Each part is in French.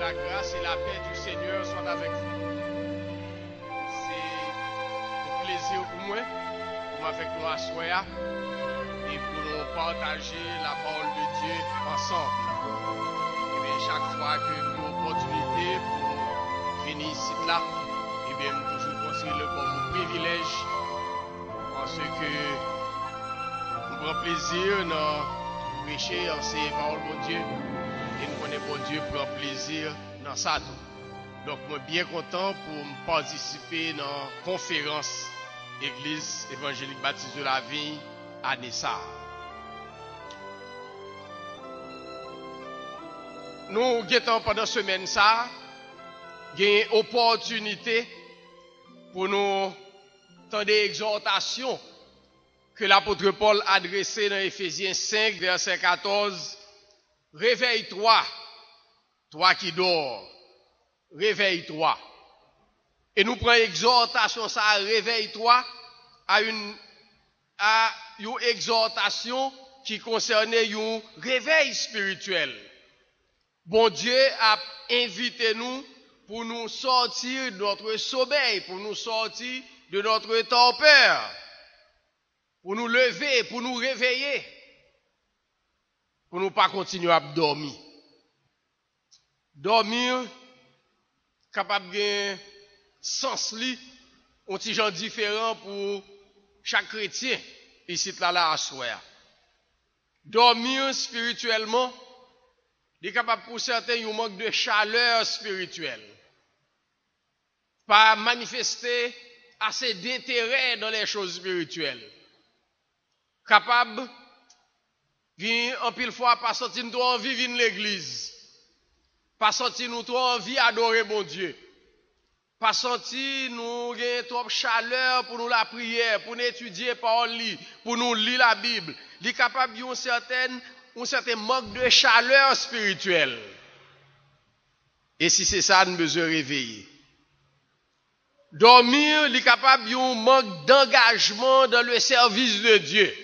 la grâce et la paix du Seigneur soient avec vous. C'est un plaisir pour moi, avec nous à soir et pour nous partager la parole de Dieu ensemble. Et bien, chaque fois que nous avons l'opportunité pour venir ici là, et bien, nous toujours considérons comme un privilège parce que nous prenons plaisir dans prêcher, enseigner la parole de Dieu. Et nous connaissons bon Dieu prend plaisir dans ça. Donc, je suis bien content pour participer dans la conférence Église évangélique baptiste de la Vigne à Nessa. Nous guettons pendant cette semaine ça, une opportunité pour nous entendre des exhortations que l'apôtre Paul a adressées dans Éphésiens 5, verset 14. Réveille-toi, toi qui dors, réveille-toi. Et nous prenons exhortation, ça, réveille-toi, à une exhortation qui concernait un réveil spirituel. Bon Dieu a invité nous pour nous sortir de notre sommeil, pour nous sortir de notre torpeur, pour nous lever, pour nous réveiller. Pour ne pas continuer à dormir. Dormir, capable de sens li, un petit genre différent pour chaque chrétien, ici là à soir. Dormir spirituellement, il est capable pour certains un manque de chaleur spirituelle. Pas manifester assez d'intérêt dans les choses spirituelles. Capable en pile fois, pas sortir nous envie de l'église. Pas sortir nous envie d'adorer mon Dieu. Pas sortir nous gagner trop chaleur pour nous la prière, pour nous étudier parole, pour nous lire la Bible. Il est capable d'un certain manque de chaleur spirituelle. Et si c'est ça, nous besoin réveiller. Dormir, il est capable d'un manque d'engagement dans le service de Dieu.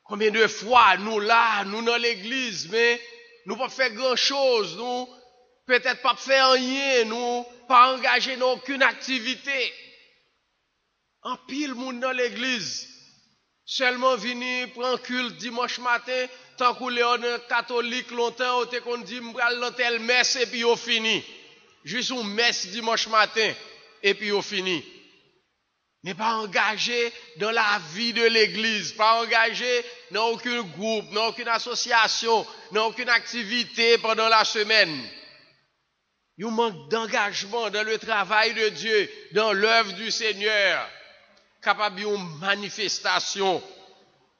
Combien de fois nous là, nous dans l'église, mais nous pas faire grand chose, nous peut-être pas faire rien, nous pas engager dans aucune activité. En pile monde dans l'église, seulement venir prendre culte dimanche matin, tant qu'on est catholique longtemps, on te dit m'bral dans telle messe et puis on finit. Juste une messe dimanche matin et puis on finit. Mais pas engagé dans la vie de l'église, pas engagé dans aucun groupe, dans aucune association, dans aucune activité pendant la semaine. Il manque d'engagement dans le travail de Dieu, dans l'œuvre du Seigneur, capable d'une manifestation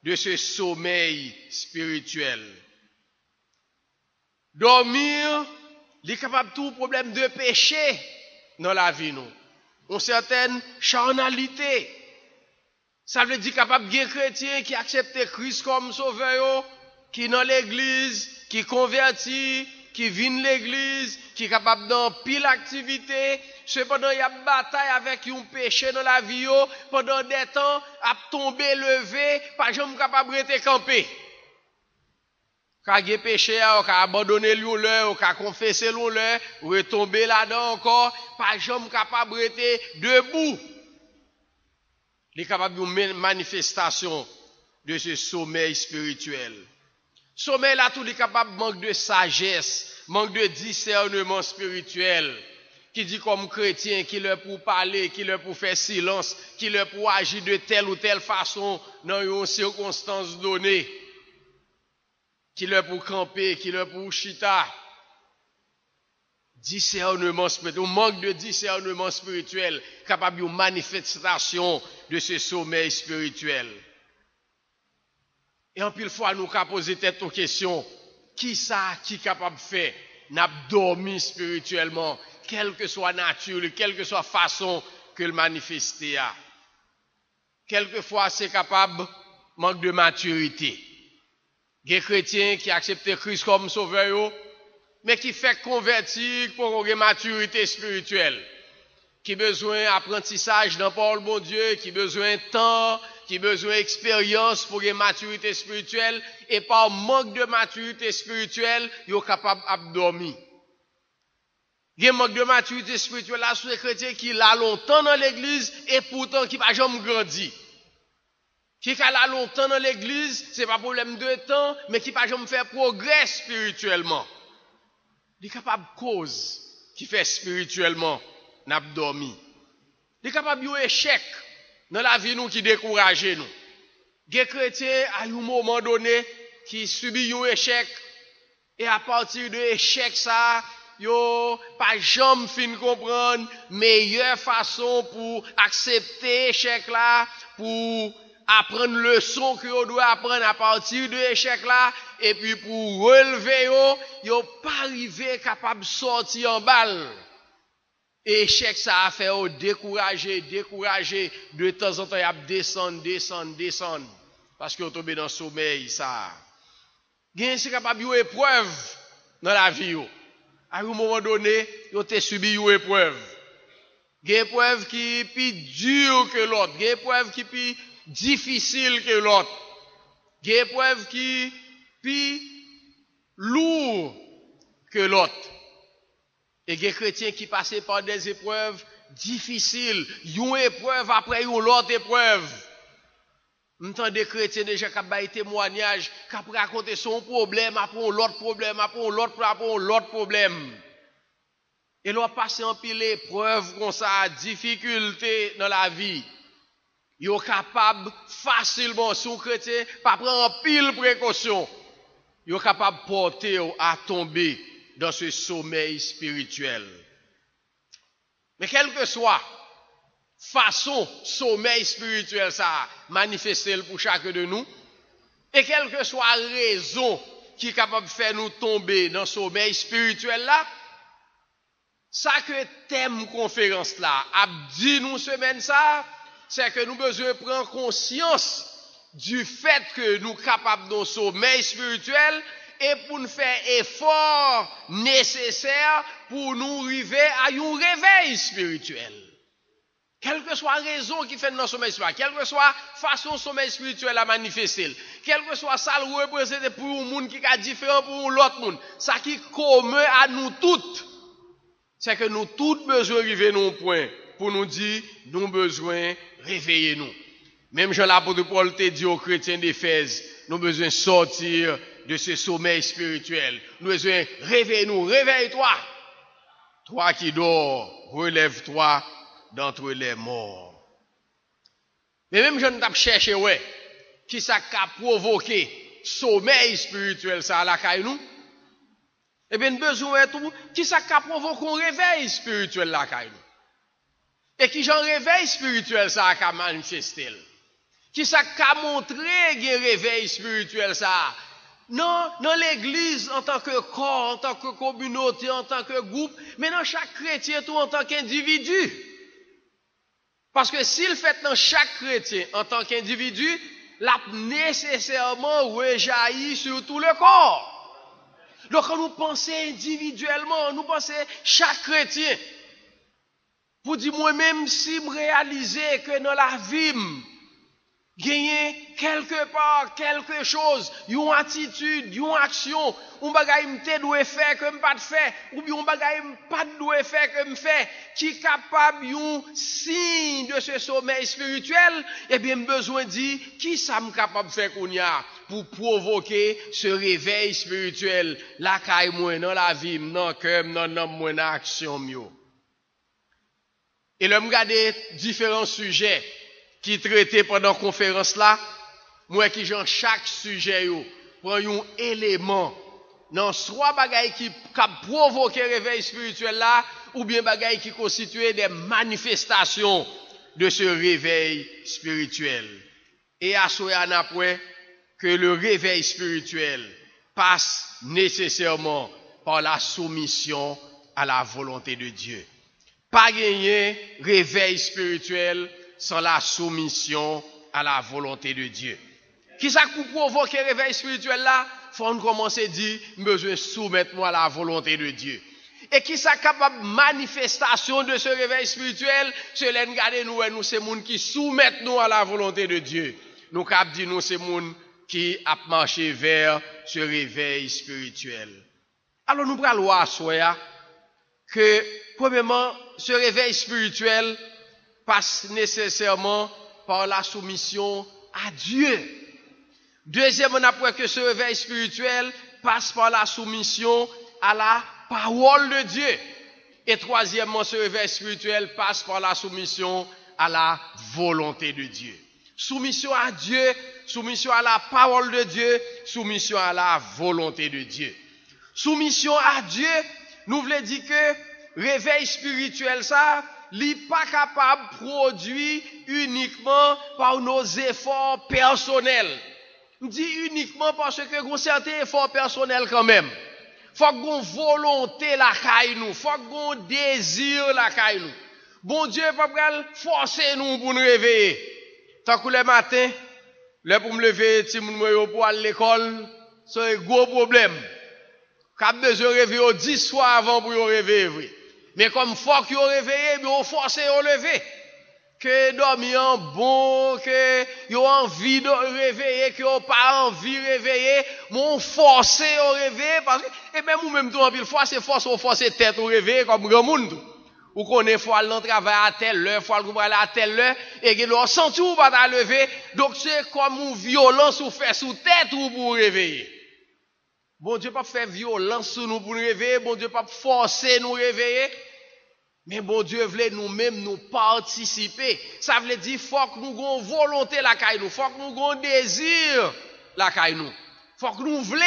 de ce sommeil spirituel. Dormir, il est capable de tout problème de péché dans la vie, nous. Une certaine charnalité. Ça veut dire capable de chrétien qui accepte Christ comme sauveur, qui dans l'église, qui convertit, qui vient l'église, qui est capable d'en pile activité. Cependant, il y a une bataille avec un péché dans la vie, pendant des temps, à tomber, lever, pas jamais capable de rester campé. Quand il y a péché, on a abandonné l'heure, on a confessé l'heure, on retomber là-dedans encore, pas jamais capable de rester debout. Il est capable d'une manifestation de ce sommeil spirituel. Sommeil là, tout est capable de manque de sagesse, manque de discernement spirituel, qui dit comme chrétien, qui leur pour parler, qui leur pour faire silence, qui leur pour agir de telle ou telle façon dans une circonstance donnée. Qui leur pour camper, qui leur pour chita. Discernement spirituel, manque de discernement spirituel, capable de manifestation de ce sommeil spirituel. Et en pile fois, nous avons posé tête aux questions, qui est capable de faire, n'a dormi spirituellement, quelle que soit nature, quelle que soit façon que le manifester a. Quelquefois, c'est capable, manque de maturité. Des chrétiens qui acceptent Christ comme sauveur, mais qui fait convertir pour une maturité spirituelle, qui besoin d'apprentissage dans la parole de Dieu, qui besoin de temps, qui besoin d'expérience pour une maturité spirituelle, et par manque de maturité spirituelle, ils sont capables d'abdormir. Il y a un manque de maturité spirituelle là sur les chrétiens qui là longtemps dans l'église et pourtant qui pas jamais grandi. Qui est là longtemps dans l'église, c'est pas problème de temps, mais qui pas jamais faire progrès spirituellement. Il est capable de cause qui fait spirituellement n'a pas dormi. Il est capable de échec dans la vie nous qui décourage nous. Des chrétiens à un moment donné qui subit un échec et à partir de l'échec ça, yo pas jamais fin comprendre meilleure façon pour accepter l'échec là, pour apprendre leçon que on doit apprendre à partir de l'échec là et puis pour relever yo pas arrivé capable de sortir en balle. Échec ça a fait décourager de temps en temps y a descendre parce que on tombé dans le sommeil ça. Gain c'est capable de épreuve dans la vie yo. À un moment donné, yo te subi une épreuve. Une épreuve qui est plus dure que l'autre, une épreuve qui est plus difficile que l'autre. Une épreuve qui est plus lourde que l'autre. Et des chrétiens qui passaient par des épreuves difficiles, une épreuve après une autre épreuve. M'entend des chrétiens déjà qui ont témoignage, qui ont raconté son problème, après l'autre problème, après l'autre problème. Et l'on passe en pile épreuve comme ça, difficulté dans la vie. Ils sont capables facilement, son chrétien, pas prendre pile précaution. Ils sont capables de porter à tomber dans ce sommeil spirituel. Mais quel que soit façon sommeil spirituel ça manifester pour chacun de nous, et quelle que soit raison qui est capable de faire nous tomber dans ce sommeil spirituel là, ça que thème conférence là a dit nous semaine ça, c'est que nous besoin prendre conscience du fait que nous capables d'un sommeil spirituel et pour nous faire effort nécessaire pour nous arriver à un réveil spirituel. Quelle que soit la raison qui fait notre sommeil spirituel, quelle que soit la façon de sommeil spirituel à manifester, quelle que soit ça le représenter pour un monde qui est différent pour l'autre monde, ça qui est commun à nous toutes, c'est que nous tous besoin arriver à un point pour nous dire, nous besoin réveiller nous. Même Jean l'apôtre Paul te dit aux chrétiens d'Éphèse, nous besoin sortir de ce sommeil spirituel. Nous besoin réveiller nous, réveille-toi. Toi qui dors, relève-toi d'entre les morts. Mais même je ne t'ai cherché, ouais, qui ça a provoqué sommeil spirituel, ça à la caille nous? Eh bien, besoin tout, qui ça a provoqué un réveil spirituel la caille nous? Et qui j'en réveil spirituel ça a manifesté? Qui ça a montré un réveil spirituel ça? Non, dans l'église en tant que corps, en tant que communauté, en tant que groupe, mais dans chaque chrétien tout en tant qu'individu. Parce que s'il fait dans chaque chrétien en tant qu'individu, l'a nécessairement rejaillit sur tout le corps. Donc quand nous pensons individuellement, nous pensons chaque chrétien. Pour dire moi-même, si je réalise que dans la vie, gagner quelque part quelque chose, une attitude, une action, un bagay m'te doit faire que m'pas faire, ou bien un bagay m'pas doit faire que m'fait, qui est capable un signe de ce sommeil spirituel, eh bien besoin dit qui ça me capable faire qu'on y a pour provoquer ce réveil spirituel, la caille moi dans la vie, dans cœur, dans moi dans action mieux. Et là regarder différents sujets qui traité pendant la conférence là, moi qui j'en chaque sujet yo, prend un élément dans soit bagaille qui a provoqué réveil spirituel là ou bien bagaille qui constituait des manifestations de ce réveil spirituel. Et à soya après que le réveil spirituel passe nécessairement par la soumission à la volonté de Dieu. Pas gagner réveil spirituel sans la soumission à la volonté de Dieu. Qui ça pour provoquer le réveil spirituel là? Faut nous commencer à dire, besoin soumettre moi à la volonté de Dieu. Et qui ça capable manifestation de ce réveil spirituel? C'est l'engarder nous c'est monde qui soumettent nous à la volonté de Dieu. Nous cap dire nous c'est monde qui a marché vers ce réveil spirituel. Alors nous prenons soya que, premièrement, ce réveil spirituel passe nécessairement par la soumission à Dieu. Deuxièmement, on apprend que ce réveil spirituel passe par la soumission à la parole de Dieu. Et troisièmement, ce réveil spirituel passe par la soumission à la volonté de Dieu. Soumission à Dieu, soumission à la parole de Dieu, soumission à la volonté de Dieu. Soumission à Dieu, nous voulons dire que réveil spirituel ça, n'est pas capable de produire uniquement par nos efforts personnels. Je dis uniquement parce que nous certains efforts personnels quand même. Faut qu'on volonté la caille nous, faut qu'on désire la caille nous. Bon Dieu pas forcer nous pour nous réveiller. Tant que le matin, là pour me lever, si je pour aller à l'école, c'est un gros problème. Quand besoin de réveiller 10 fois avant pour réveiller. Mais comme faut que vous réveillez, vous forcez à lever. Que dormir bon, que vous envie de réveiller, que vous pas envie de réveiller, mon forcé à réveiller parce que et même ou même tout en pile fois c'est forcer tête au réveiller comme grand monde. Ou connaît faut aller dans travail à telle heure, faut aller à telle heure et que l'on sent tout pas à lever. Donc c'est comme une violence ou fait sous tête ou pour réveiller. Bon Dieu pas faire violence sur nous pour nous réveiller, bon Dieu pas forcer nous réveiller. Mais bon Dieu voulait nous-mêmes nous participer. Ça veut dire faut que nous ayons volonté la caille nous, faut que nous ayons désir la caille nous. Faut que nous voulons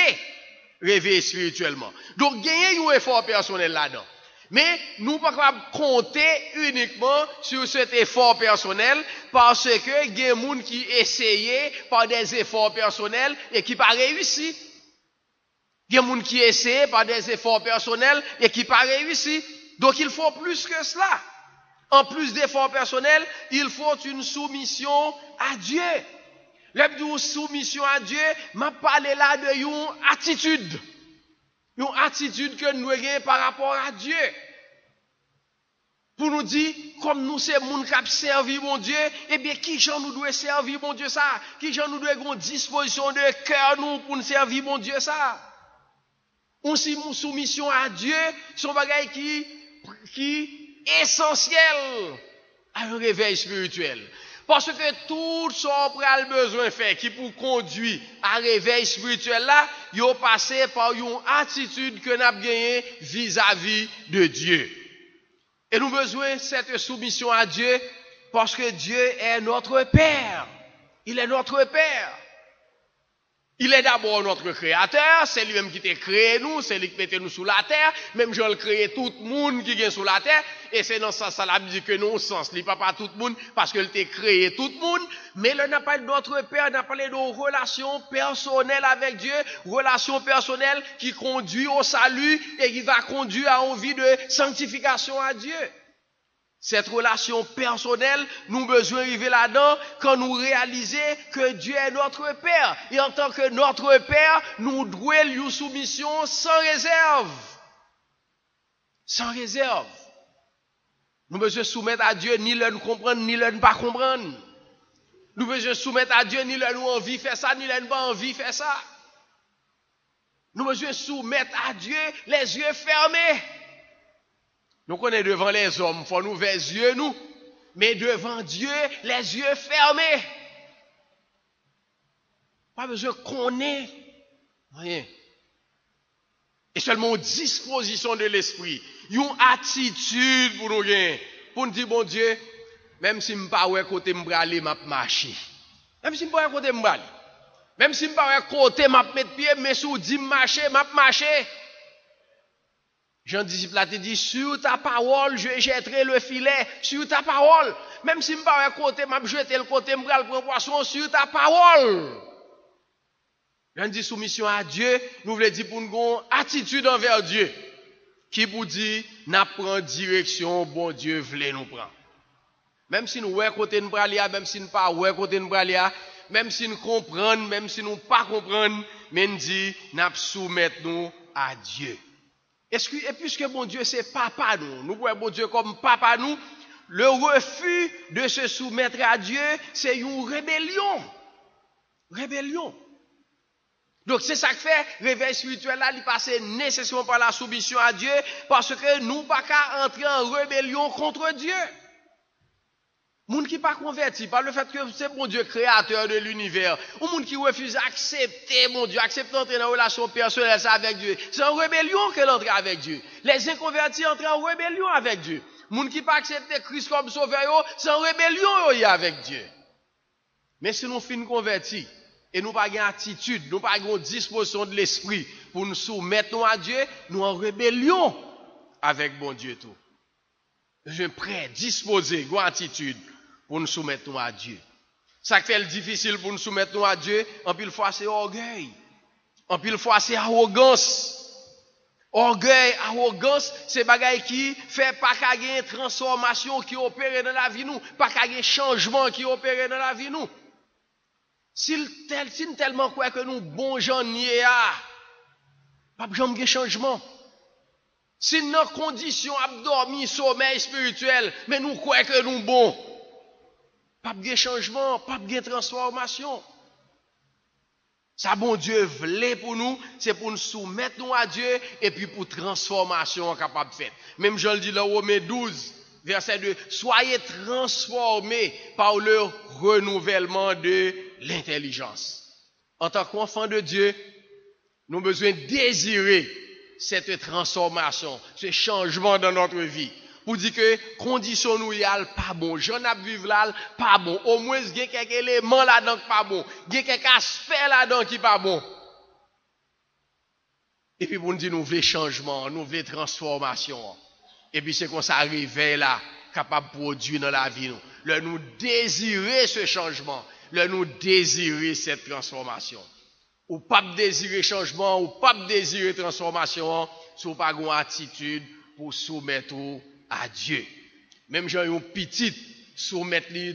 réveiller spirituellement. Donc gagner un effort personnel là-dedans. Mais nous ne pouvons pas compter uniquement sur cet effort personnel parce que il y a des gens qui essayent par des efforts personnels et qui pas réussi. Il y a des gens qui essayent par des efforts personnels et qui pas réussi. Donc il faut plus que cela. En plus d'efforts personnels, il faut une soumission à Dieu. Une soumission à Dieu, m'a parlé là de une attitude. Une attitude que nous avons par rapport à Dieu. Pour nous dire, comme nous c'est moun qui servi mon Dieu, eh bien, qui gens nous doit servir mon Dieu ça? Qui gens nous doit avoir une disposition de cœur nous pour nous servir mon Dieu ça? Une soumission à Dieu, son bagage qui est essentiel à un réveil spirituel. Parce que tout ce qu'on a besoin de faire, qui pour conduire à un réveil spirituel là, il a passé par une attitude que nous avons gagnée vis-à-vis de Dieu. Et nous avons besoin de cette soumission à Dieu parce que Dieu est notre Père. Il est notre Père. Il est d'abord notre créateur, c'est lui-même qui t'a créé nous, c'est lui qui mettait nous sous la terre, même Jean le créé tout le monde qui est sous la terre, et c'est dans ça la dit que non sens, il pas pas tout le monde parce qu'il t'a créé tout le monde, mais il n'a pas de notre Père, n'a parlé de relations personnelles avec Dieu, relations personnelles qui conduit au salut et qui va conduire à une vie de sanctification à Dieu. Cette relation personnelle, nous besoin d'arriver là-dedans quand nous réalisons que Dieu est notre Père. Et en tant que notre Père, nous devons lui soumission sans réserve. Sans réserve. Nous besoin soumettre à Dieu ni le nous comprendre, ni le ne pas comprendre. Nous besoin soumettre à Dieu ni le nous envie faire ça, ni le ne pas envie faire ça. Nous besoin soumettre à Dieu les yeux fermés. Nous connaissons devant les hommes, faut nous ouvrir les yeux, nous. Mais devant Dieu, les yeux fermés. Pas besoin qu'on ait rien. Et seulement une disposition de l'esprit. Une attitude pour nous gagner. Pour nous dire, bon Dieu, même si je ne suis pas côté m'braler, m'a marcher. Même si je ne suis pas côté m'braler. Même si je ne suis pas côté m'a mettre pied, mais si vous dites marcher, m'a marcher. Jean disciple a dit, sur ta parole, je jetterai le filet, sur ta parole. Même si je ne pas un côté, je jeter le côté, je vais prendre poisson, sur ta parole. Jean dit soumission à Dieu, nous voulons dire pour nous une attitude envers Dieu. Qui vous dit, n'a prend direction, bon Dieu voulait nous prendre. Même si nous ouais côté nous bralia, même si nous pas ouais côté nous bralia, même si nous comprenons, même si nous pas comprendre, mais nous dit, n'a soumettre nous à Dieu. Et puisque bon Dieu c'est papa nous, nous voyons bon Dieu comme papa nous, le refus de se soumettre à Dieu, c'est une rébellion. Rébellion. Donc c'est ça que fait réveil spirituel là, il passe nécessairement par la soumission à Dieu parce que nous pas qu'à entrer en rébellion contre Dieu. Moun qui pas converti par le fait que c'est bon Dieu créateur de l'univers, ou moun qui refuse d'accepter mon Dieu, accepter d'entrer en relation personnelle avec Dieu, c'est en rébellion qu'elle entre avec Dieu. Les inconvertis entrent en rébellion avec Dieu. Moun qui pas accepter Christ comme sauveur, c'est en rébellion avec Dieu. Mais si nous finissons convertis et nous pas une attitude, nous pas une disposition de l'esprit pour nous soumettre à Dieu, nous en rébellion avec bon Dieu tout. Je suis prêt, disposé, une attitude pour nous soumettre à Dieu. Ça fait le difficile pour nous soumettre à Dieu, en pile fois c'est orgueil. En pile fois c'est arrogance. Orgueil, arrogance, c'est bagaille qui fait pas qu'il y ait transformation qui opère dans la vie nous, pas qu'il y ait changement qui opère dans la vie nous. Si tellement quoi que nous bon gens n'y a, pas jamais de changement. Si nos conditions abdormi, sommeil spirituel, mais nous croyons que nous bon, pas de changement, pas de transformation. Ça, bon Dieu voulait pour nous, c'est pour nous soumettre nous à Dieu et puis pour transformation capable de faire. Même je le dis dans Romains 12, verset 2, soyez transformés par le renouvellement de l'intelligence. En tant qu'enfant de Dieu, nous avons besoin de désirer cette transformation, ce changement dans notre vie. Pour dire que condition nous y a pas bon, j'en ai vivre là pas bon, au moins il y a quelques éléments là-dedans qui pas bon, il y a quelques aspects là-dedans qui pas bon. Et puis pour nous dire nous voulons changement, nous voulons transformation. Et puis c'est comme ça arrive là, capable de produire dans la vie nous. Le nous désirer ce changement, le nous désirer cette transformation. Ou pas désirer changement, ou pas désirer transformation, si pas une attitude pour soumettre à Dieu. Même j'ai une petite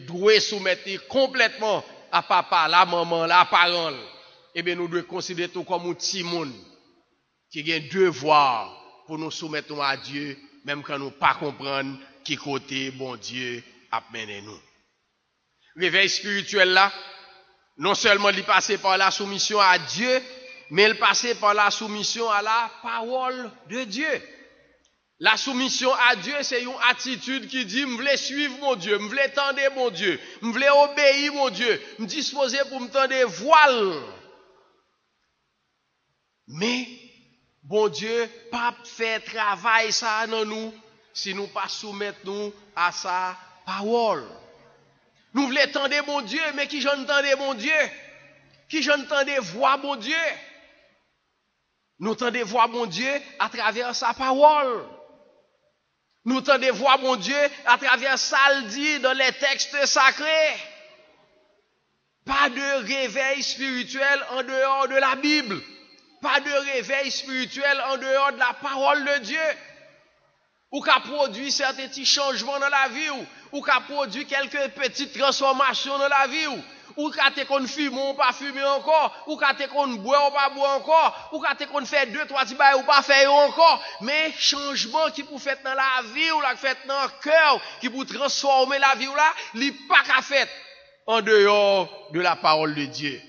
doué soumettre complètement à papa, la maman, la parent. Eh bien, nous devons considérer tout comme un petit monde qui a un devoir pour nous soumettre à Dieu, même quand nous ne pas comprendre qui côté bon Dieu a mené nous. Réveil spirituel là, non seulement il passe par la soumission à Dieu, mais il passe par la soumission à la parole de Dieu. La soumission à Dieu, c'est une attitude qui dit, je veux suivre mon Dieu, je veux tendre mon Dieu, je veux obéir mon Dieu, je suis disposé pour me tendre voile. Mais, bon Dieu, pas faire travail ça dans nous, si nous pas soumettre nous à sa parole. Nous voulons tendre mon Dieu, mais qui j'entendais mon Dieu? Qui j'entendais voir mon Dieu? Nous entendons voir mon Dieu à travers sa parole. Nous entendons voir mon Dieu à travers ça le dit dans les textes sacrés. Pas de réveil spirituel en dehors de la Bible. Pas de réveil spirituel en dehors de la parole de Dieu. Ou qu'a produit certains petits changements dans la vie, ou qu'a produit quelques petites transformations dans la vie, ou qu'a te qu'on fume ou pas fumer encore, ou qu'a te qu'on boit ou pas boire encore, ou qu'a te qu'on fait 2-3 petits bails ou pas faire encore, mais changement qui pour faire dans la vie ou la fait dans le cœur, qui pour transformer la vie ou là, li pas qu'à fait en dehors de la parole de Dieu.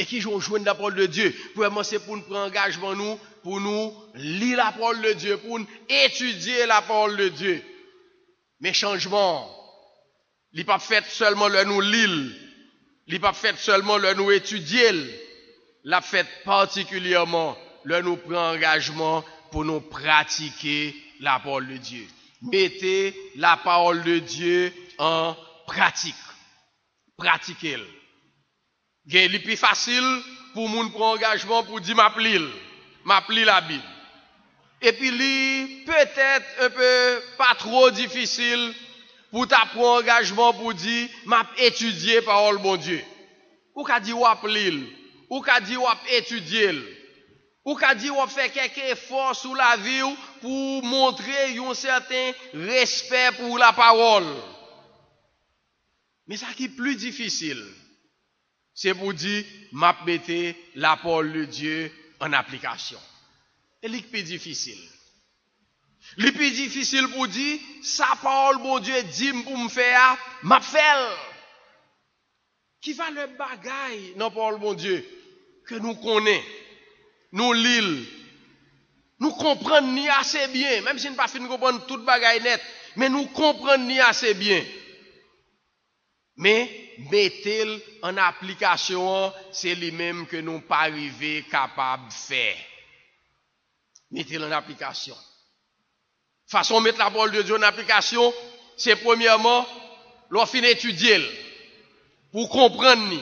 Et qui jouent joindre la parole de Dieu, vraiment c'est pour nous prendre engagement nous, pour nous lire la parole de Dieu, pour nous étudier la parole de Dieu. Mais changement, il n'est pas fait seulement le nous lire, il n'est pas fait seulement le nous étudier, il fait particulièrement le nous prendre engagement pour nous pratiquer la parole de Dieu. Mettez la parole de Dieu en pratique. Pratiquez-le. Il est plus facile pour moun prendre engagement pour dire m'appeler la Bible. Et puis il peut-être un peu pas trop difficile pour ta prendre engagement pour dire m'a étudier parole bon Dieu. Ou qu'a dit ou appeler, ou qu'a dit ou étudier, ou qu'a dit ou faire quelques efforts sur la vie pour montrer un certain respect pour la parole. Mais ça qui est plus difficile, c'est pour dire, m'a mettez la parole de Dieu en application. Et c'est plus difficile. Le plus difficile pour dire, sa parole, bon Dieu, dit pour me faire, m'a fait. Qui va le bagaille dans la parole, bon Dieu? que nous connaissons, nous lisons, nous comprenons ni assez bien, même si nous ne pas fini comprendre toute bagaille net, mais nous comprenons ni assez bien. Mais mettez-le en application, c'est lui-même que nous pas arrivé capable de faire. Mettez-le en application. Façon de mettre la parole de Dieu en application, c'est premièrement, l'on finit étudier pour comprendre.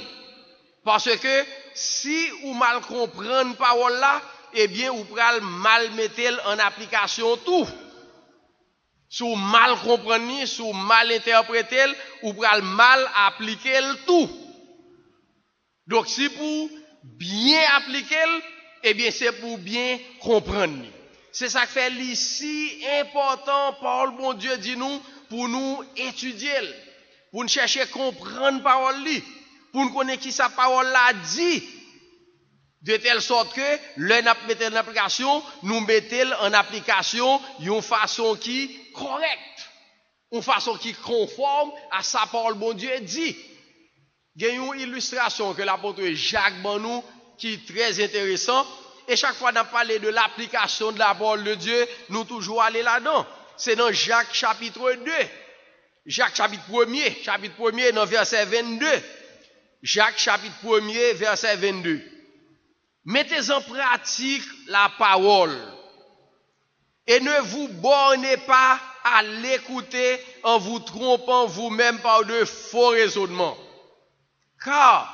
Parce que si ou mal comprendre parole là, eh bien, ou pral mal mettre en application tout. Si ou mal comprendre, si ou mal interpréter, ou pral mal appliquer tout. Donc, si pour bien appliquer, eh bien, c'est pour bien comprendre. C'est ça qui fait ici important, parole bon Dieu dit nous, pour nous étudier, pour nous chercher à comprendre parole li, pour nous connaître qui sa parole là dit, de telle sorte que, le n'a mettre en application, nous mettons en application une façon qui correcte, une façon qui conforme à sa parole bon Dieu dit. Il y a une illustration que l'apôtre Jacques Banou qui est très intéressant. Et chaque fois qu'on parle de l'application de la parole de Dieu, nous toujours aller là-dedans. C'est dans Jacques chapitre 2. Jacques chapitre 1er, dans verset 22. Jacques chapitre 1er, verset 22. Mettez en pratique la parole et ne vous bornez pas à l'écouter en vous trompant vous-même par de faux raisonnements. Car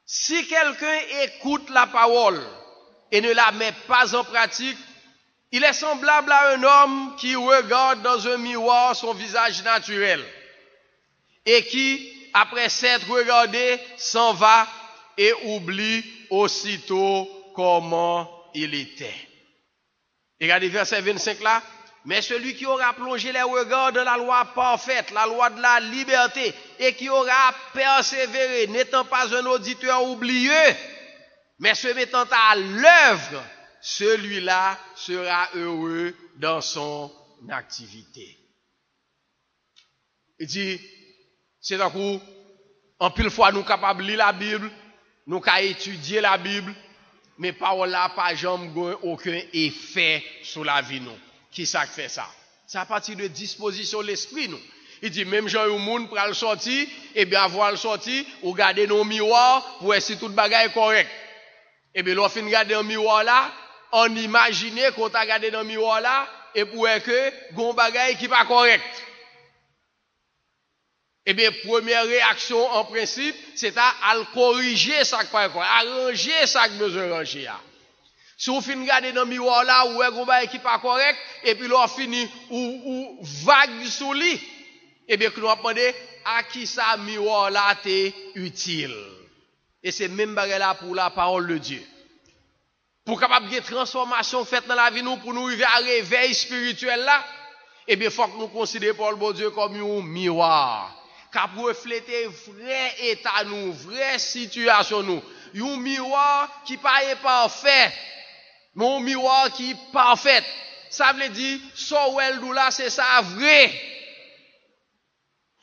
si quelqu'un écoute la parole et ne la met pas en pratique, il est semblable à un homme qui regarde dans un miroir son visage naturel et qui, après s'être regardé, s'en va et oublie aussitôt comment il était. Et regardez verset 25 là. Mais celui qui aura plongé les regards dans la loi parfaite, la loi de la liberté, et qui aura persévéré, n'étant pas un auditeur oublieux, mais se mettant à l'œuvre, celui-là sera heureux dans son activité. Il dit, c'est un coup, en pile fois nous capables de lire la Bible, nous capables étudier la Bible, mais parole là pas jamais aucun effet sur la vie nous. Qui ça fait ça? C'est à partir de disposition de l'esprit nous. Il dit même Jean ou moun pral le sortir, et bien avoir le sorti, ou garder nos miroirs pour voir si toute bagaille est correct. Et bien l'on fin regarder dans le miroir là, on imagine qu'on t'a regardé dans le miroir là et pour que gon bagaille qui pas correct. Eh bien, première réaction en principe, c'est à corriger ça qui pas correct, arranger ça qui besoin ranger. Si vous finissez regarder dans le miroir là, ou gon bagaille qui pas correct, et puis l'on finit ou vague sous lui, eh bien, nous demandons à qui ça miroir là t'est utile. Et c'est même bagaille là pour la parole de Dieu. Pour capable de transformation faite dans la vie nous, pour nous arriver à réveil spirituel là, eh bien, faut que nous considérions Paul bon Dieu comme un miroir. Car pour refléter vrai état nous, vraie situation nous. Un miroir qui pas est parfait, mais un miroir qui est parfait. Ça veut dire, so well là, c'est ça vrai.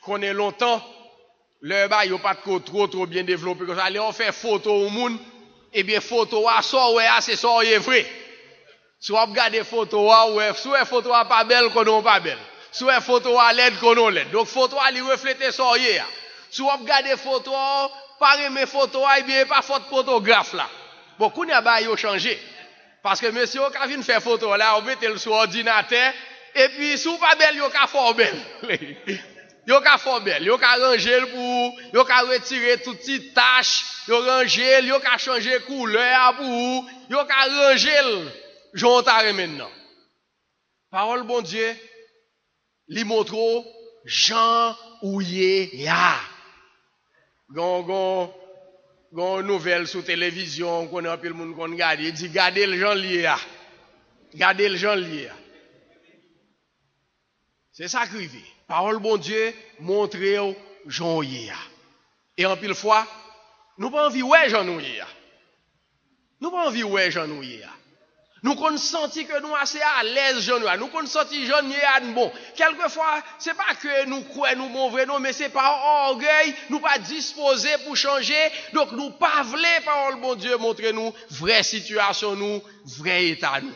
Qu'on est longtemps, le bas, il n'y a pas trop bien développé. Quand allez, on fait photo au monde, eh bien, photo à so ouais, c'est so est vrai. Si on regarde photo à ouais, soit photo à pas belle, qu'on non pas belle. Soit photo à l'aide, qu'on non l'aide. Donc, photo à lui refléter so yé. Si on regarde photo, pas mes photos, eh bien, pas faute photographe là. Beaucoup n'y a pas changé. Parce que monsieur, quand vient faire photo là, on met le sur ordinateur, et puis, si on pas belle, il y a fort belle. Yo ka fort belle, yo ka ranger pour, yo ka retirer toutes petites taches, yo ranger, yo ka changer couleur pour, yo ka ranger jontare maintenant. Parole bon Dieu, li montre Jean ouye ya. Gon nouvelle sur télévision, qu'on a peu le monde qu'on regarde, il dit gardez le Jean lié ya. Gardez le Jean lié. C'est ça qui arrive. Parole bon Dieu, montrez Jean Yéa. Et en pile fois, nous pas envie ouais Jean Yéa. Nous pas envie ouais Jean Yéa. Nous qu'on senti que nous assez à l'aise jeune nous qu'on senti jeune bon. Quelquefois, c'est pas que nous croyons nous bon vrai non, mais c'est par orgueil, nous pas disposés pour changer, donc nous pas voulons parole bon Dieu montrer nous vraie situation nous, vrai état nous.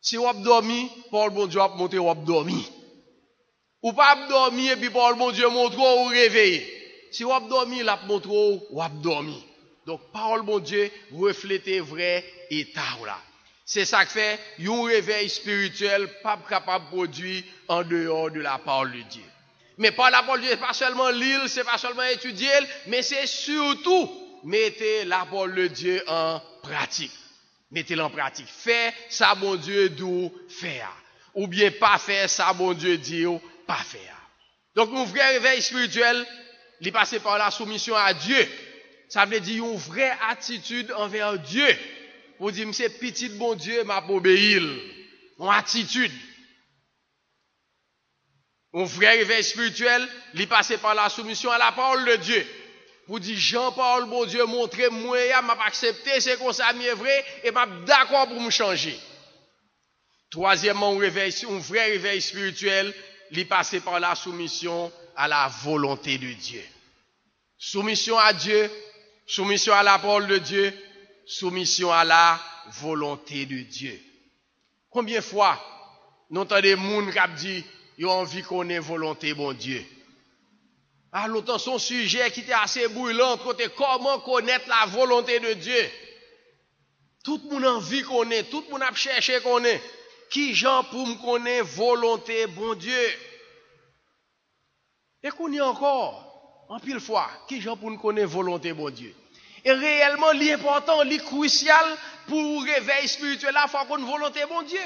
Si vous avez dormi, parole bon Dieu a montré vous avez dormi. Ou pas dormi et puis parole bon Dieu montre ou réveillé. Si vous avez dormi, il a montré ou avez dormi. Donc parole bon Dieu reflète vrai état là. C'est ça que fait un réveil spirituel pas capable de produire en dehors de la parole de Dieu. Mais par la parole de Dieu, pas seulement lire, c'est pas seulement étudier, mais c'est surtout mettre la parole de Dieu en pratique. Mettez-la en pratique. Faire ça, bon Dieu, d'où faire. Ou bien pas faire ça, bon Dieu, dit ou pas faire. Donc, un vrai réveil spirituel, il passe par la soumission à Dieu. Ça veut dire une vraie attitude envers Dieu. Pour dire, c'est petit bon Dieu, m'a obéir. Une attitude. Un vrai réveil spirituel, il passe par la soumission à la parole de Dieu. Pour dire, Jean-Paul, bon Dieu, montrez-moi, m'a accepté, c'est comme ça, c'est vrai, et m'a d'accord pour me changer. Troisièmement, un vrai réveil spirituel, il passe par la soumission à la volonté de Dieu. Soumission à Dieu, soumission à la parole de Dieu, soumission à la volonté de Dieu. Combien de fois, nous entendons des gens qui disent, ils ont envie qu'on ait volonté, bon Dieu. Ah, l'autant son sujet qui était assez brûlant, côté comment connaître la volonté de Dieu. Tout le monde a envie qu'on ait, tout le monde a cherché qu'on ait. Qui gens pour me connaître volonté, bon Dieu? Et qu'on y encore, en pile fois, qui gens pour nous connaître volonté, bon Dieu? Et réellement, l'important, le crucial pour réveil spirituel là, il faut qu'on ait volonté, bon Dieu.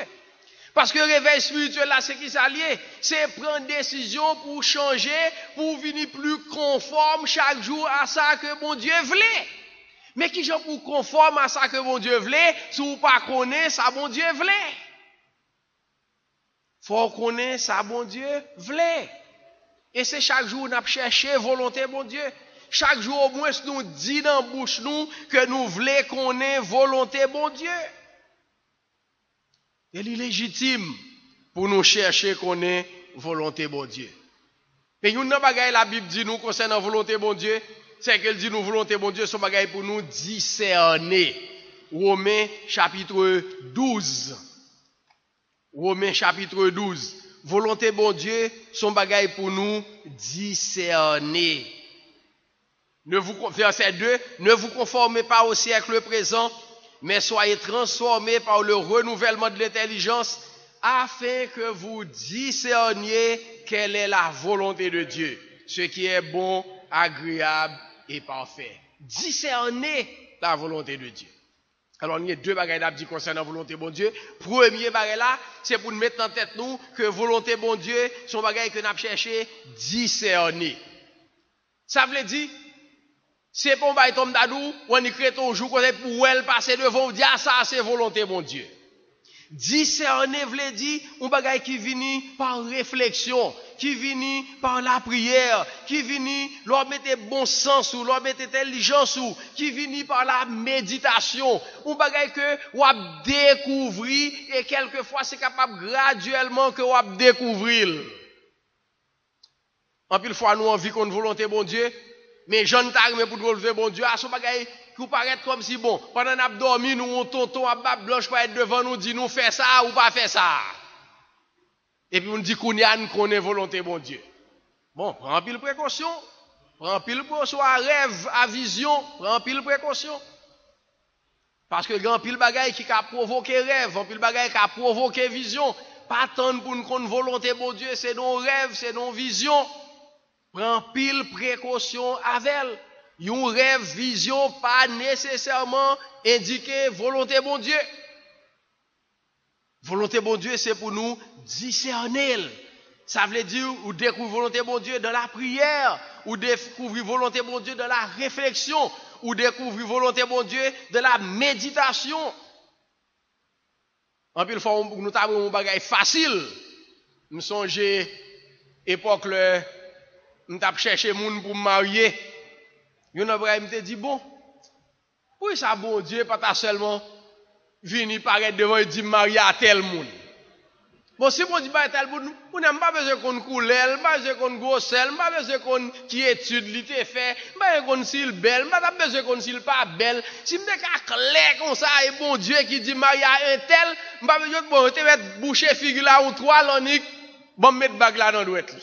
Parce que le réveil spirituel là, c'est qui s'allie? C'est prendre décision pour changer, pour venir plus conforme chaque jour à ça que bon Dieu voulait. Mais qui gens pour conforme à ça que bon Dieu voulait, si vous pas connaissez ça bon Dieu voulait. Faut connaître ça bon Dieu voulait. Et c'est chaque jour nous chercher volonté bon Dieu. Chaque jour au moins nous dit dans bouche nous que nous voulons connaître volonté bon Dieu. Il est légitime pour nous chercher qu'on ait volonté bon Dieu. Mais une bagaille la Bible dit nous concernant volonté bon Dieu, c'est qu'elle dit nous volonté bon Dieu, son bagaille pour nous discerner. Romains chapitre 12. Romains chapitre 12. Volonté bon Dieu, son bagaille pour nous discerner. Verset 2, ne vous conformez pas au siècle présent, mais soyez transformés par le renouvellement de l'intelligence, afin que vous discerniez quelle est la volonté de Dieu, ce qui est bon, agréable et parfait. Discerner la volonté de Dieu. Alors, il y a deux bagages d'abdi concernant la volonté bon Dieu. Premier bagage là, c'est pour nous mettre en tête nous que volonté bon Dieu, son bagage que nous avons cherché discerner. Ça veut dire, c'est pour un tombe d'adou, on écrit toujours pour elle passer devant, dire ça c'est volonté bon Dieu. Discerner veut dire un bagage qui vient par réflexion, qui vient par la prière, qui vient leur mettre bon sens ou leur mettre intelligence ou qui vient par la méditation. Un bagage que vous découvrir et quelquefois c'est capable graduellement que vous découvrir. En pile fois nous envie qu'on volonté bon Dieu, mais Jean t'arme pour relever bon Dieu à son bagage qui paraît comme si bon, pendant qu'on a dormi, nous, on tonton à bas blanche pour être devant nous, dit nous fait ça ou pas faire ça. Et puis on dit qu'on y a une volonté, bon Dieu. Bon, prends pile précaution, prends pile précaution à rêve, à vision, prends pile précaution. Parce que grand pile bagaille qui a provoqué rêve, grand pile bagaille qui a provoqué vision, pas attendre pour une volonté, bon Dieu, c'est nos rêves, c'est nos visions. Prends pile précaution avec elle. Un rêve, vision, pas nécessairement indiquer volonté bon Dieu. Volonté bon Dieu, c'est pour nous discerner. Ça veut dire, ou découvrir volonté bon Dieu dans la prière, ou découvrir volonté bon Dieu dans la réflexion, ou découvrir volonté bon Dieu dans la méditation. En plus, nous avons un bagage facile. Nous songe époque, nous avons cherché moun pour me marier. Yon Abraham te dit, bon, oui, ça, bon Dieu, pas seulement vini paraître devant et dit marié à tel monde. Bon, si bon dit marié à tel monde, on n'a pas besoin qu'on couleur, pas besoin qu'on grosselle, pas besoin qu'on qui étude l'été fait, pas besoin qu'on s'il belle, pas besoin qu'on s'il pas belle. Si m'dé ka clair comme ça et bon Dieu qui dit marié à un tel, pas besoin bon te mettre boucher figure là ou trois l'onique, bon mettre bague là dans douette.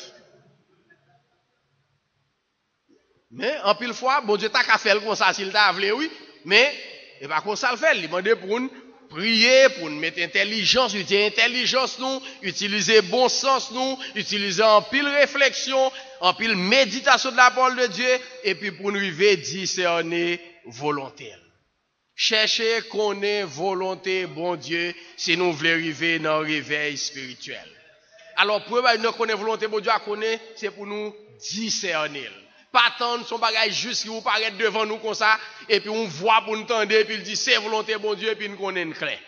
Mais en pile fois, bon Dieu t'a qu'à faire comme ça s'il t'a voulu oui, mais et pas comme ça le fait, il demande pour nous prier, pour nous mettre intelligence, utiliser intelligence nous, utiliser bon sens nous, utiliser en pile réflexion, en pile méditation de la parole de Dieu, et puis pour nous arriver discerner volontaire. Chercher qu'on ait volonté, bon Dieu, si nous voulons arriver dans le réveil spirituel. Alors, pour nous connaître volonté, bon Dieu, à connaître, c'est pour nous discerner. Pas attendre son bagage juste qui vous paraît devant nous comme ça, et puis on voit pour nous entendre, et puis il dit c'est volonté, bon Dieu, et puis nous connaissons clair.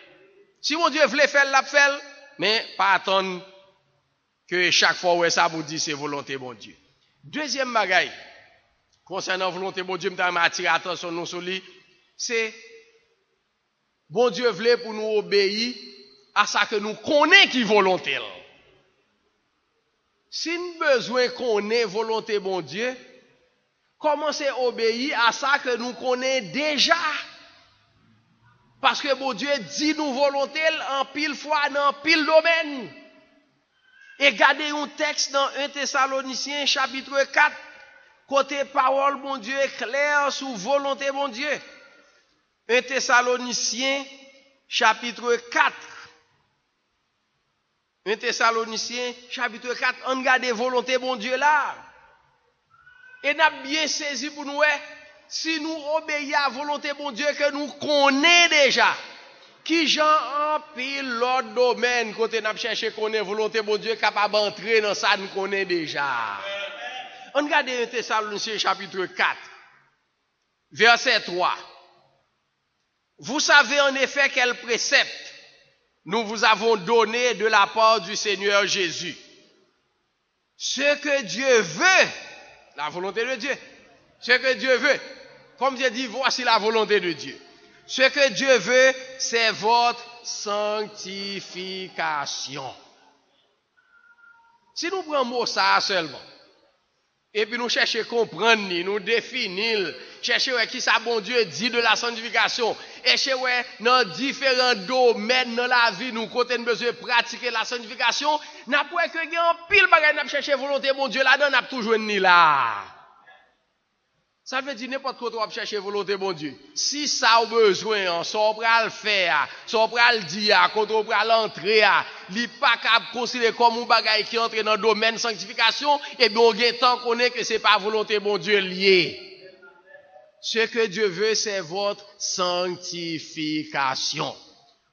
Si mon Dieu voulait faire, l'a fait, mais pas attendre que chaque fois où ça vous dit c'est volonté, bon Dieu. Deuxième bagage, concernant volonté, bon Dieu, je m'attire attention nous sur lui, c'est, bon Dieu voulait pour nous obéir à ça que nous connaissons qui volonté. Si nous avons besoin qu'on ait volonté, bon Dieu, commencez à obéir à ça que nous connaissons déjà. Parce que bon Dieu dit nous volonté en pile fois, dans pile domaine. Et gardez un texte dans 1 Thessaloniciens chapitre 4, côté parole, bon Dieu, est clair sur volonté, bon Dieu. 1 Thessaloniciens chapitre 4. 1 Thessaloniciens chapitre 4, on regarde volonté, bon Dieu là. Et n'a bien saisi pour nous, si nous obéissons à la volonté, bon Dieu, que nous connaissons déjà, qui j'en en pile l'autre domaine, côté n'a cherché qu'on ait volonté, bon Dieu, capable d'entrer dans ça, nous connaissons déjà. On regarde 1 Thessaloniciens chapitre 4, verset 3. Vous savez en effet quel précepte nous vous avons donné de la part du Seigneur Jésus. Ce que Dieu veut, la volonté de Dieu. Ce que Dieu veut. Comme Dieu dit, voici la volonté de Dieu. Ce que Dieu veut, c'est votre sanctification. Si nous prenons mot ça seulement, et puis nous cherchons à comprendre, nous définir, chercher qui ça bon Dieu dit de la sanctification, et chercher dans différents domaines dans la vie, nous côté nous besoin de pratiquer la sanctification, n'a pas que y a un pile bagage n'a chercher volonté bon Dieu là-dedans, n'a toujours ni là. Ça veut dire n'importe quoi tu vas chercher volonté bon Dieu. Si ça a besoin, ça on va le faire, ça on va le dire, quand on va l'entrer, li pas capable considérer comme un bagage qui entre dans le domaine sanctification, et bien on gagne tant qu'on est que c'est pas volonté bon Dieu lié. Ce que Dieu veut, c'est votre sanctification.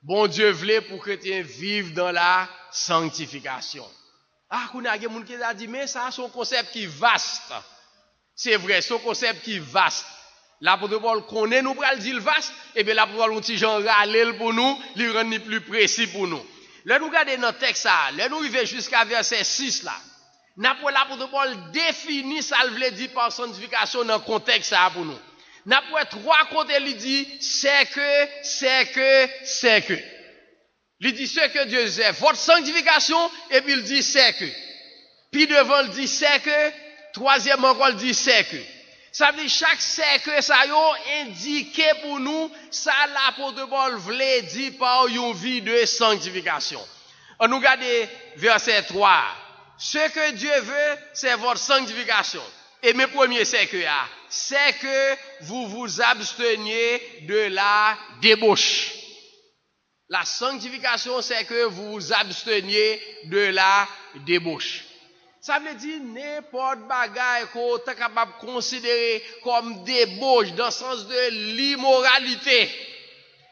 Bon Dieu voulait pour chrétiens vivre dans la sanctification. Ah, qu'on a des gens qui a dit, mais ça, c'est un concept qui est vaste. C'est vrai, c'est un concept qui est vaste. L'apôtre Paul connaît, nous pral dire vaste, et bien l'apôtre Paul, un petit genre râle pour nous, lui rendre plus précis pour nous. Là, nous regardons notre texte, là, nous arrivons jusqu'à verset 6, là. L'apôtre Paul définit ça, il veut dire par sanctification dans le contexte, ça, pour nous. N'après trois côtés, il dit, c'est que. Il dit, ce que Dieu dit, votre sanctification, et puis il dit, c'est que. Puis devant, il dit, c'est que. Troisièmement, encore, il dit, c'est que. Ça veut dire, chaque c'est que ça y est indiqué pour nous, ça l'apôtre Paul voulait dire par une vie de sanctification. On nous regarde verset 3. Ce que Dieu veut, c'est votre sanctification. Et mes premiers c'est que vous vous absteniez de la débauche. La sanctification, c'est que vous vous absteniez de la débauche. Ça veut dire n'importe bagaille qu'on est capable de considérer comme débauche dans le sens de l'immoralité.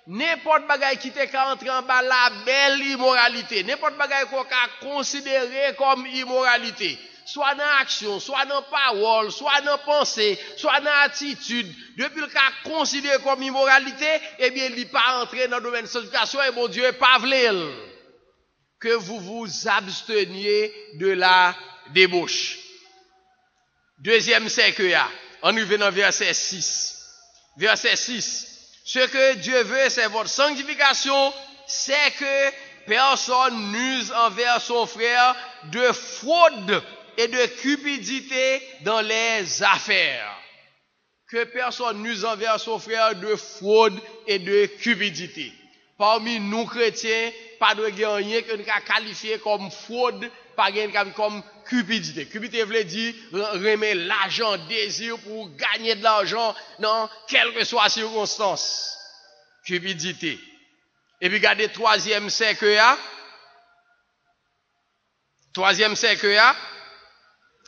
N'importe bagaille qui t'est entré en bas la belle immoralité. N'importe bagaille qu'on a considéré comme immoralité. Soit dans l'action, soit dans la parole, soit dans la pensée, soit dans l'attitude. Depuis le cas considéré comme immoralité, eh bien, il n'est pas entré dans le domaine de sanctification et mon Dieu n'est pas voulu. Que vous vous absteniez de la débauche. Deuxième c'est que, on y va dans verset 6. Verset 6. Ce que Dieu veut, c'est votre sanctification, c'est que personne n'use envers son frère de fraude et de cupidité dans les affaires. Que personne n'use envers son frère de fraude et de cupidité. Parmi nous chrétiens, pas de rien que nous qualifier comme fraude, pas comme cupidité. Cupidité veut dire remettre l'argent, désir pour gagner de l'argent dans quelle que soit la circonstance. Cupidité. Et puis regardez troisième cercle. Troisième cercle.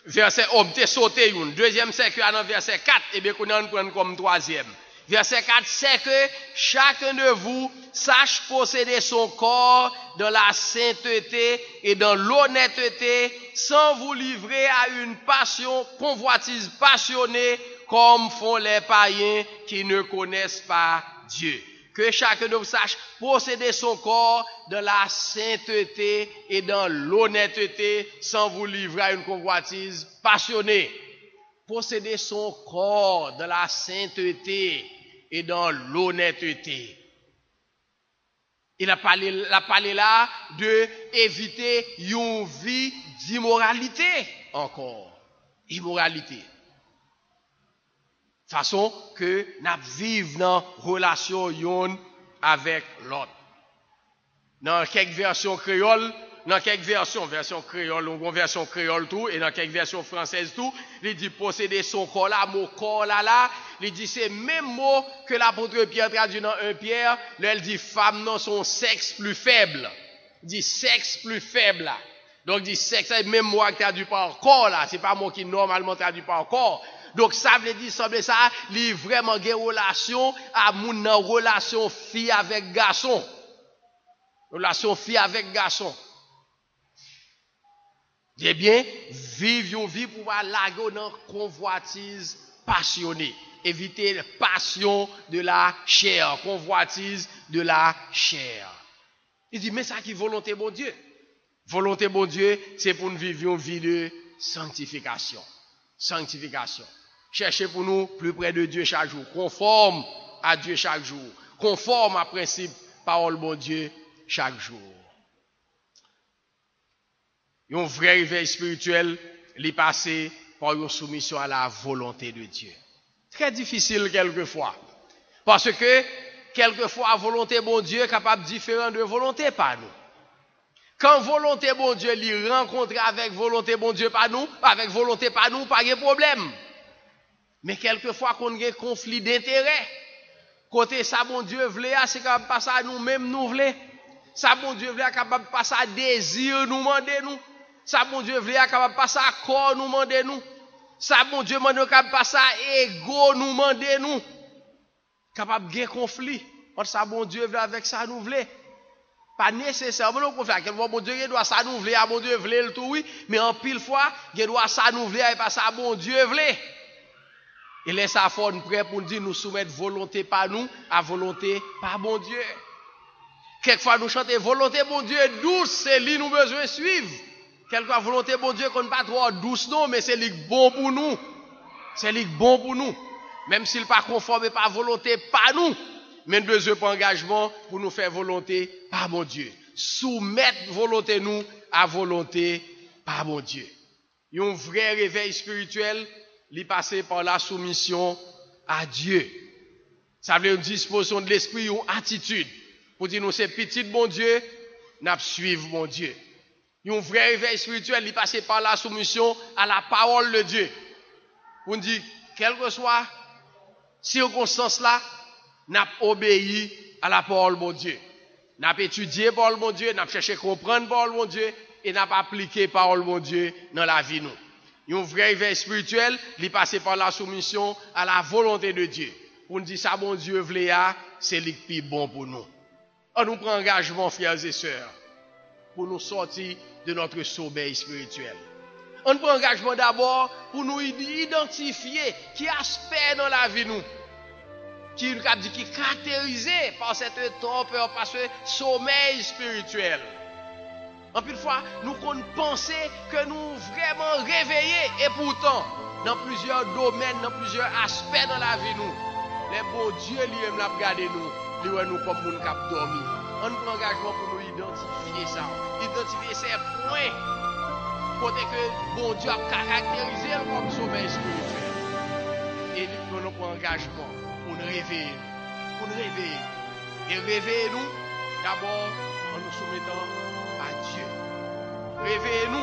Verset, t'es sauté une. Deuxième cercle dans verset 4. Et bien qu'on en prend comme troisième. Verset 4, c'est que chacun de vous sache posséder son corps dans la sainteté et dans l'honnêteté, sans vous livrer à une passion, convoitise passionnée, comme font les païens qui ne connaissent pas Dieu. Que chacun de vous sache posséder son corps dans la sainteté et dans l'honnêteté, sans vous livrer à une convoitise passionnée. Posséder son corps dans la sainteté et dans l'honnêteté. Il a parlé là de éviter une vie d'immoralité encore. Immoralité. Façon que nous vivons dans relation yon avec l'autre. Dans quelques versions créoles, dans quelques version créole, ou version créole tout, et dans quelques versions françaises tout, il dit posséder son corps là, mot corps là, il dit c'est même mot que l'apôtre Pierre traduit dans 1 Pierre, là il dit femme dans son sexe plus faible. Il dit sexe plus faible là. Donc il dit sexe, c'est même mot qui traduit par corps là, c'est pas mot qui normalement traduit par corps. Donc ça veut dire, semble ça, il y a vraiment une relation à mon relation fille avec garçon. Relation fille avec garçon. Eh bien, vivre une vie pour laguer dans convoitise passionnée. Éviter la passion de la chair, convoitise de la chair. Il dit, mais ça qui est volonté bon Dieu. Volonté bon Dieu, c'est pour nous vivre une vie de sanctification. Sanctification. Cherchez pour nous plus près de Dieu chaque jour. Conforme à Dieu chaque jour. Conforme à principe, parole bon Dieu chaque jour. Un vrai réveil spirituel, il est passé par une soumission à la volonté de Dieu. Très difficile quelquefois. Parce que, quelquefois, la volonté bon Dieu est capable différent de volonté par nous. Quand volonté bon Dieu l'y rencontre avec volonté bon Dieu par nous, avec volonté par nous, pas de problème. Mais quelquefois, qu'on a un conflit d'intérêt. Côté ça, bon Dieu voulait, c'est capable de passer à nous-mêmes, nous voulons. Ça, bon Dieu voulait, capable de passer à désir, nous demander nous. Ça, bon Dieu voulait, capable de passer à corps, nous demander nous. Ça, bon Dieu, capable de passer à ego, nous demander nous. Capable de gagner conflit. Entre ça, bon Dieu voulait, avec ça, nous voulons. Pas nécessairement le conflit. Quelquefois, bon Dieu, il doit ça nous voulait, bon Dieu voulait le tout, oui. Mais en pile fois, il doit ça nous voulait, et pas ça, bon Dieu voulait. Et laisse à fond prêt pour nous dire, nous soumettre volonté par nous, à volonté par bon Dieu. Quelquefois, nous chantons volonté bon Dieu douce, c'est lui nous besoin suivre. Quelquefois, volonté bon Dieu qu'on pas trop douce non, mais c'est lui bon pour nous. C'est lui bon pour nous. Même s'il pas conforme par volonté par nous, mais nous besoin pas engagement pour nous faire volonté par mon Dieu. Soumettre volonté nous à volonté par mon Dieu. Il y a un vrai réveil spirituel, il passe par la soumission à Dieu. Ça veut dire une disposition de l'esprit, une attitude. Pour dire nous c'est petit bon Dieu, nous suivons mon Dieu. Il y a un vrai réveil spirituel, il passe par la soumission à la parole de Dieu. Pour dire, quelle que soit circonstance là, nous obéi à la parole de Dieu. Nous avons étudié la parole de Dieu, nous avons cherché à comprendre la parole de Dieu et nous avons appliqué la parole de Dieu dans la vie. Il y a un vrai réveil spirituel, il passe par la soumission à la volonté de Dieu. Pour nous dire ça, bon Dieu voulait, c'est le plus bon pour nous. On nous prend engagement, frères et sœurs, pour nous sortir de notre sommeil spirituel. On prend engagement d'abord pour nous identifier qui aspect dans la vie nous, qui est caractérisé par cette torpeur, par ce sommeil spirituel. En plus de fois, nous pensons que nous vraiment réveillés et pourtant, dans plusieurs domaines, dans plusieurs aspects de la vie nous, Les bons dieux lui-même l'a regardé nous, lui nous comme moun k'ap dormi. On prend engagement pour nous identifier ça, identifier ces points côté que bon Dieu a caractérisé comme sommeil spirituel. Et nous prenons engagement pour nous réveiller, Et réveillez-nous d'abord en nous soumettant à Dieu. Réveillez-nous